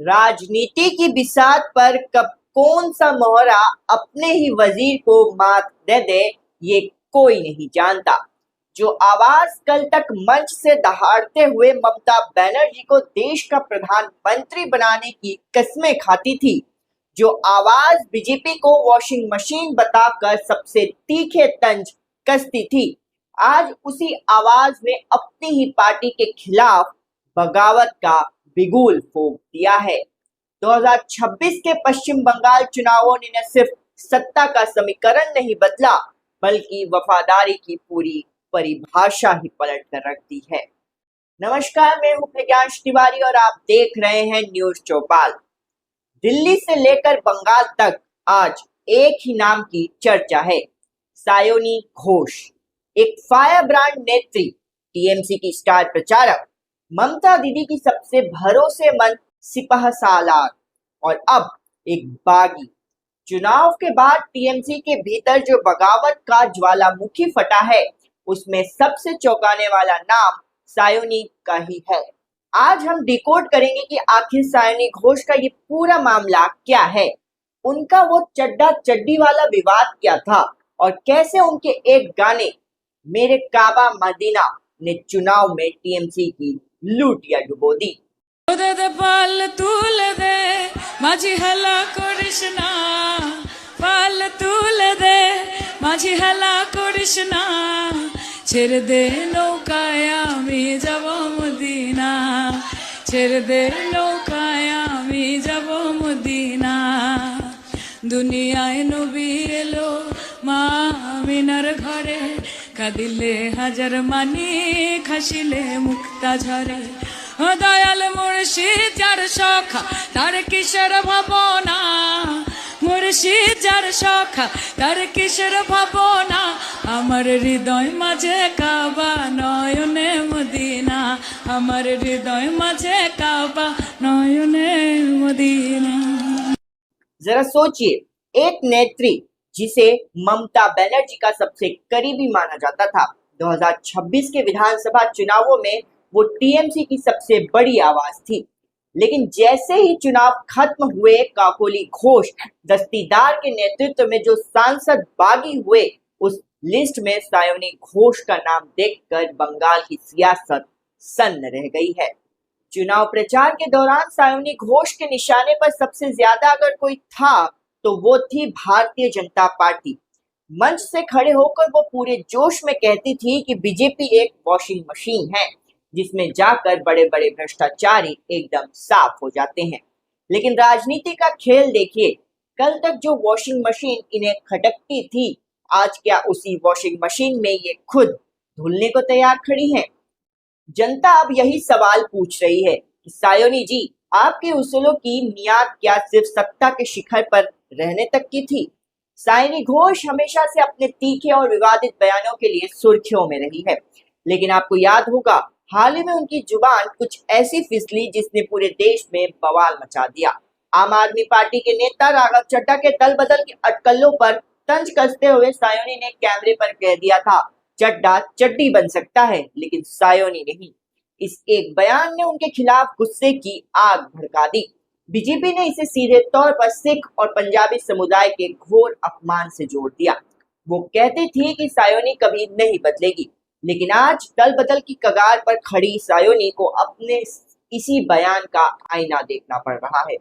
राजनीति की बिसात पर कब कौन सा मोहरा अपने ही वजीर को मात दे दे, ये कोई नहीं जानता। जो आवाज कल तक मंच से दहाड़ते हुए ममता बनर्जी को देश का प्रधानमंत्री बनाने की कस्में खाती थी, जो आवाज बीजेपी को वॉशिंग मशीन बताकर सबसे तीखे तंज कसती थी, आज उसी आवाज ने अपनी ही पार्टी के खिलाफ बगावत का बिगुल फूंक दिया है। 2026 के पश्चिम बंगाल चुनावों ने न सिर्फ सत्ता का समीकरण नहीं बदला, बल्कि वफादारी की पूरी परिभाषा ही पलट कर रख दी है। नमस्कार, मैं हूं प्रज्ञांश तिवारी और आप देख रहे हैं न्यूज चौपाल। दिल्ली से लेकर बंगाल तक आज एक ही नाम की चर्चा है, सायोनी घोष। एक फायर ब्रांड नेत्री, टीएमसी की स्टार प्रचारक, ममता दीदी की सबसे भरोसेमंद सिपहसालार और अब एक बागी। चुनाव के बाद टीएमसी के भीतर जो बगावत का ज्वालामुखी फटा है, उसमें सबसे चौंकाने वाला नाम सायोनी का ही है। आज हम डिकोड करेंगे कि आखिर सायोनी घोष का ये पूरा मामला क्या है, उनका वो चड्डा चड्डी वाला विवाद क्या था और कैसे उनके एक गाने मेरे काबा मदीना ने चुनाव में टीएमसी की लूट या डुबो दी। पाल तुल दे माझी हला करिस ना, पाल तुल दे माझी हला करिस ना, ছেড়ে দে নৌকায় আমি যাব মদিনা, ছেড়ে দে নৌকায় আমি যাব মদিনা। দুনিয়ায় নবী এলো মা আমিনার ঘরে, কাঁদিলে হাজার মানি খাসিলে মুক্তা ঝরে। ও দয়াল মুর্শিদ যার সখা তার কিসের ভাবনা, মুর্শিদ যার সখা তার কিসের ভাবনা, আমার হৃদয় মাঝে কাবা নয়নে মদিনা, আমার হৃদয় মাঝে কাবা নয়নে মদিনা। जरा सोचिए, एक नेत्री जिसे ममता बनर्जी का सबसे करीबी माना जाता था, 2026 के विधानसभा चुनावों में वो टीएमसी की सबसे बड़ी आवाज थी। लेकिन जैसे ही चुनाव खत्म हुए, काकोली घोष दस्तीदार के नेतृत्व में जो सांसद बागी हुए, उस लिस्ट में सायोनी घोष का नाम देखकर बंगाल की सियासत सन्न रह गई है। चुनाव प्रचार के दौरान सायोनी घोष के निशाने पर सबसे ज्यादा अगर कोई था तो वो थी भारतीय जनता पार्टी। मंच से खड़े होकर वो पूरे जोश में कहती थी कि बीजेपी एक वॉशिंग मशीन है, जिसमें जाकर बड़े बड़े भ्रष्टाचारी एकदम साफ हो जाते हैं। लेकिन राजनीति का खेल देखिए, कल तक जो वॉशिंग मशीन इन्हें खटकती थी, आज क्या उसी वॉशिंग मशीन में ये खुद धुलने को तैयार खड़ी हैं। जनता अब यही सवाल पूछ रही है कि सायोनी जी, आपके उसूलों की मियाद क्या सिर्फ सत्ता के शिखर पर रहने तक की थी? सायोनी घोष हमेशा से अपने तीखे और विवादित बयानों के लिए सुर्खियों में रही है, लेकिन आपको याद होगा, हाल ही में उनकी जुबान कुछ ऐसी फिसली जिसने पूरे देश में बवाल मचा दिया। आम आदमी पार्टी के नेता राघव चड्ढा के दल बदल की अटकलों पर तंज कसते हुए सायोनी ने कैमरे पर कह दिया था, चड्ढा चड्डी बन सकता है लेकिन सायोनी नहीं। इस एक बयान ने उनके खिलाफ गुस्से की आग भड़का दी। बीजेपी ने इसे सीधे तौर पर सिख और पंजाबी समुदाय के घोर अपमान से जोड़ दिया। वो कहती थी कि सायोनी कभी नहीं बदलेगी, लेकिन आज दल बदल की कगार पर खड़ी सायोनी को अपने इसी बयान का आईना देखना पड़ रहा है।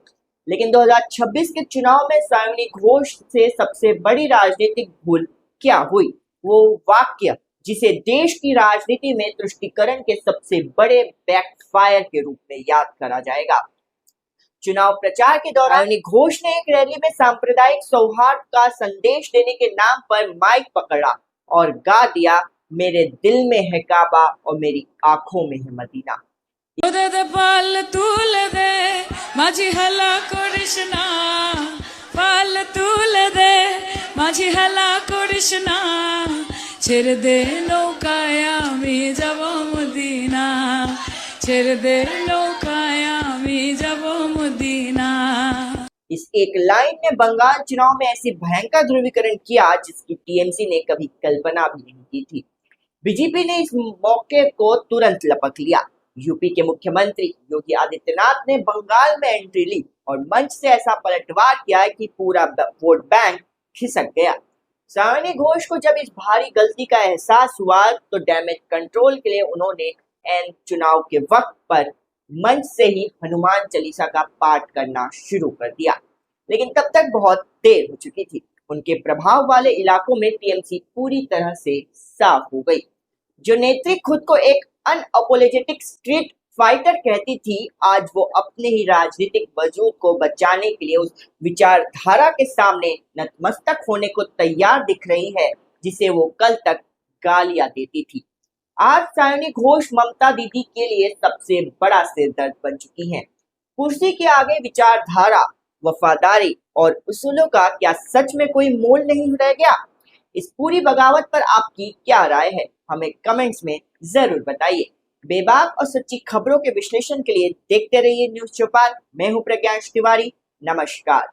लेकिन 2026 के चुनाव में सायोनी घोष से सबसे बड़ी राजनीतिक भूल क्या हुई, वो वाक्य जिसे देश की राजनीति में तुष्टीकरण के सबसे बड़े बैकफायर के रूप में याद करा जाएगा। चुनाव प्रचार के दौरान सायोनी घोष ने एक रैली में सांप्रदायिक सौहार्द का संदेश देने के नाम पर माइक पकड़ा और गा दिया, मेरे दिल में है काबा और मेरी आंखों में है मदीना। पाल तुल दे माझी हला करिस ना, पाल तुल दे माझी हला करिस ना, ছেড়ে দে নৌকায় আমি যাব মদিনা, ছেড়ে দে নৌকায় আমি যাব মদিনা। इस एक लाइन ने बंगाल चुनाव में ऐसी भयंकर ध्रुवीकरण किया जिसकी टीएमसी ने कभी कल्पना भी नहीं की थी। बीजेपी ने इस मौके को तुरंत लपक लिया। यूपी के मुख्यमंत्री योगी आदित्यनाथ ने बंगाल में एंट्री ली और मंच से ऐसा पलटवार किया कि पूरा वोट बैंक खिसक गया। सायनी घोष को जब इस भारी गलती का एहसास हुआ तो डैमेज कंट्रोल के लिए उन्होंने एन चुनाव के वक्त पर मंच से ही हनुमान चालीसा का पाठ करना शुरू कर दिया, लेकिन तब तक बहुत देर हो चुकी थी। उनके प्रभाव वाले इलाकों में टीएमसी पूरी तरह से साफ हो गई। जो नेत्री खुद को एक अनअपोलोजेटिक स्ट्रीट फाइटर कहती थी, आज वो अपने ही राजनीतिक वजूद को बचाने के लिए उस विचारधारा के सामने नतमस्तक होने को तैयार दिख रही है जिसे वो कल तक गालियां देती थी। आज सायनी घोष ममता दीदी के लिए सबसे बड़ा सिरदर्द बन चुकी हैं। कुर्सी के आगे विचारधारा, वफादारी और उसूलों का क्या सच में कोई मोल नहीं रह गया? इस पूरी बगावत पर आपकी क्या राय है? हमें कमेंट्स में जरूर बताइए। बेबाक और सच्ची खबरों के विश्लेषण के लिए देखते रहिए न्यूज़ चौपाल। मैं हूं प्रज्ञांश तिवारी। नमस्कार।